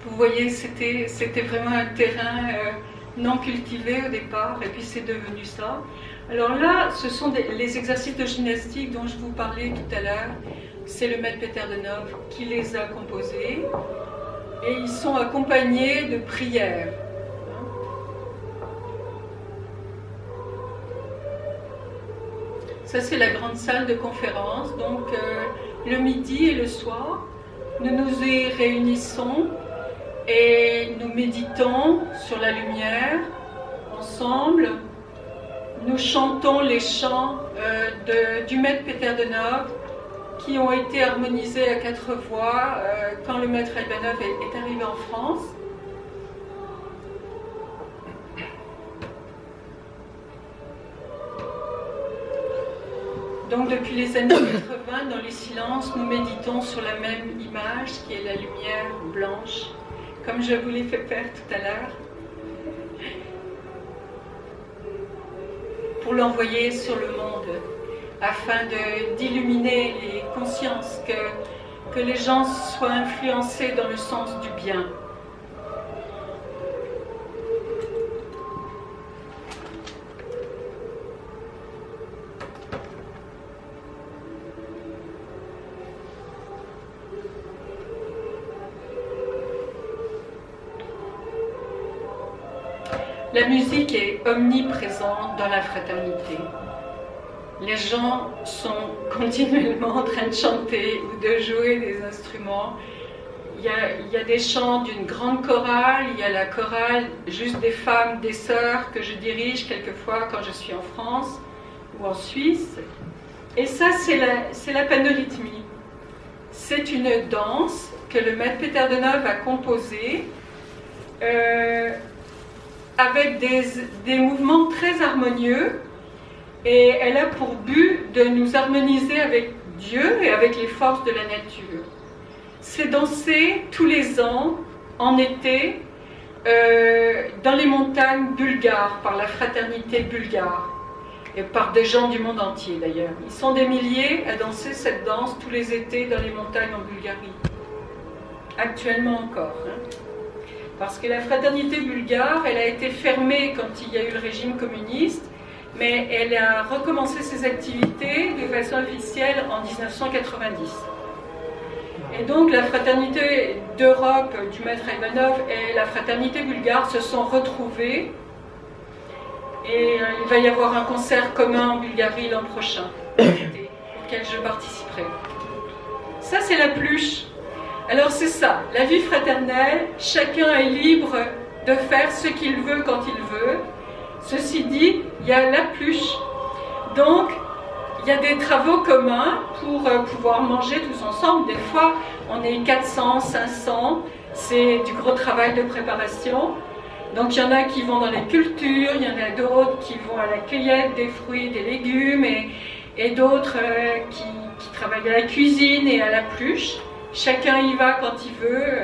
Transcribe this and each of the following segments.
Vous voyez, c'était vraiment un terrain non cultivé au départ, et puis c'est devenu ça. Alors là, ce sont les exercices de gymnastique dont je vous parlais tout à l'heure. C'est le maître Peter de Nov qui les a composés, et ils sont accompagnés de prières. Ça, c'est la grande salle de conférence. Donc, le midi et le soir, nous nous y réunissons et nous méditons sur la lumière ensemble. Nous chantons les chants du maître Peter de Nov qui ont été harmonisés à 4 voix quand le maître Ivanov est arrivé en France. Donc depuis les années 80, dans les silences, nous méditons sur la même image qui est la lumière blanche, comme je vous l'ai fait faire tout à l'heure, pour l'envoyer sur le monde, afin d'illuminer les consciences, que les gens soient influencés dans le sens du bien. La musique est omniprésente dans la fraternité. Les gens sont continuellement en train de chanter ou de jouer des instruments. Il y a des chants d'une grande chorale, il y a la chorale juste des femmes, des sœurs que je dirige quelquefois quand je suis en France ou en Suisse. Et ça, c'est la paneurythmie. C'est une danse que le maître Peter de Nov a composée avec des mouvements très harmonieux, et elle a pour but de nous harmoniser avec Dieu et avec les forces de la nature. C'est dansé tous les ans, en été, dans les montagnes bulgares, par la fraternité bulgare, et par des gens du monde entier d'ailleurs. Ils sont des milliers à danser cette danse tous les étés dans les montagnes en Bulgarie, actuellement encore. Parce que la fraternité bulgare, elle a été fermée quand il y a eu le régime communiste, mais elle a recommencé ses activités de façon officielle en 1990. Et donc la fraternité d'Europe du maître Ivanov et la fraternité bulgare se sont retrouvées, et il va y avoir un concert commun en Bulgarie l'an prochain, auquel je participerai. Ça, c'est la pluche. Alors c'est ça, la vie fraternelle, chacun est libre de faire ce qu'il veut quand il veut. Ceci dit, il y a la pluche. Donc, il y a des travaux communs pour pouvoir manger tous ensemble. Des fois, on est 400, 500, c'est du gros travail de préparation. Donc, il y en a qui vont dans les cultures, il y en a d'autres qui vont à la cueillette des fruits, des légumes, et d'autres qui travaillent à la cuisine et à la pluche. Chacun y va quand il veut.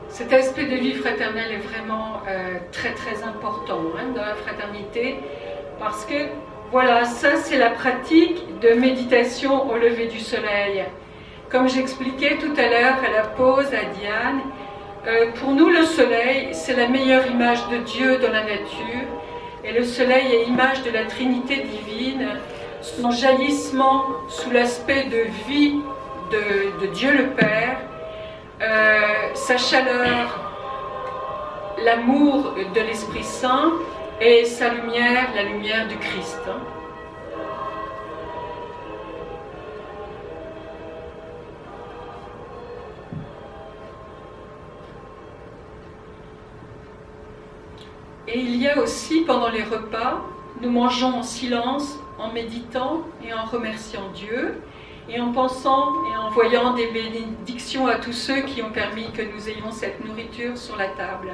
Cet aspect de vie fraternelle est vraiment très très important dans la fraternité, parce que voilà, ça c'est la pratique de méditation au lever du soleil. Comme j'expliquais tout à l'heure à la pause à Diane, pour nous, le soleil, c'est la meilleure image de Dieu dans la nature, et le soleil est image de la Trinité divine, son jaillissement sous l'aspect de vie de Dieu le Père, sa chaleur, l'amour de l'Esprit Saint, et sa lumière, la lumière du Christ. Et il y a aussi, pendant les repas, nous mangeons en silence, en méditant et en remerciant Dieu, et en pensant et en voyant des bénédictions à tous ceux qui ont permis que nous ayons cette nourriture sur la table.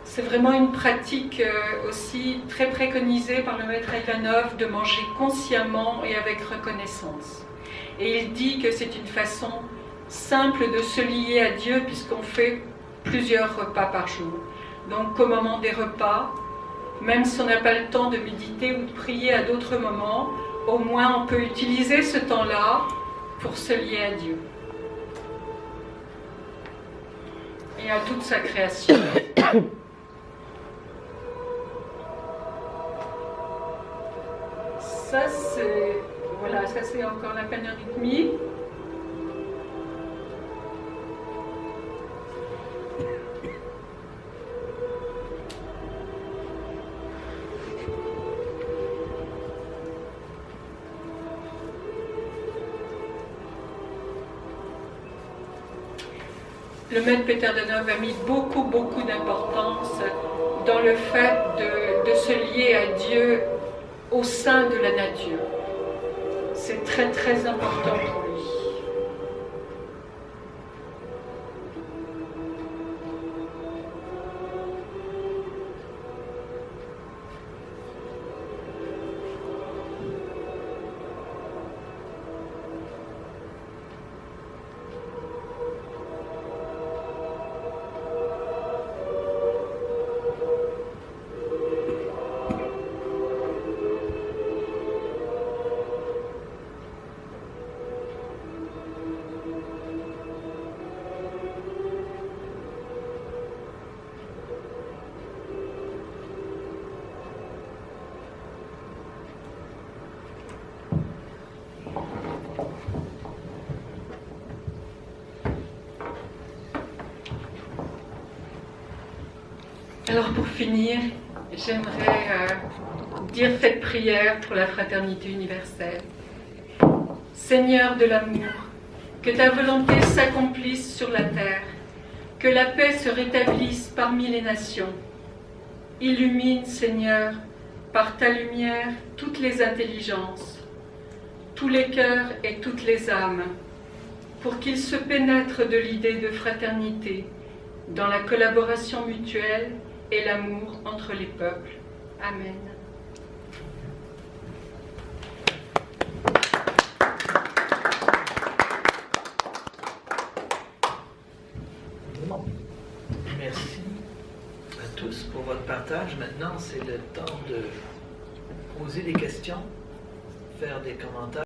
C'est vraiment une pratique aussi très préconisée par le maître Ivanov de manger consciemment et avec reconnaissance. Et il dit que c'est une façon simple de se lier à Dieu puisqu'on fait plusieurs repas par jour. Donc au moment des repas, même si on n'a pas le temps de méditer ou de prier à d'autres moments, au moins on peut utiliser ce temps-là pour se lier à Dieu et à toute sa création. Ça c'est encore la pénérythmie. Le maître Peter Danov a mis beaucoup d'importance dans le fait de se lier à Dieu au sein de la nature. C'est très important pour lui. Alors pour finir, j'aimerais dire cette prière pour la fraternité universelle. Seigneur de l'amour, que ta volonté s'accomplisse sur la terre, que la paix se rétablisse parmi les nations. Illumine, Seigneur, par ta lumière toutes les intelligences, tous les cœurs et toutes les âmes, pour qu'ils se pénètrent de l'idée de fraternité, dans la collaboration mutuelle et l'amour entre les peuples. Amen. Merci à tous pour votre partage. Maintenant, c'est le temps de poser des questions, faire des commentaires.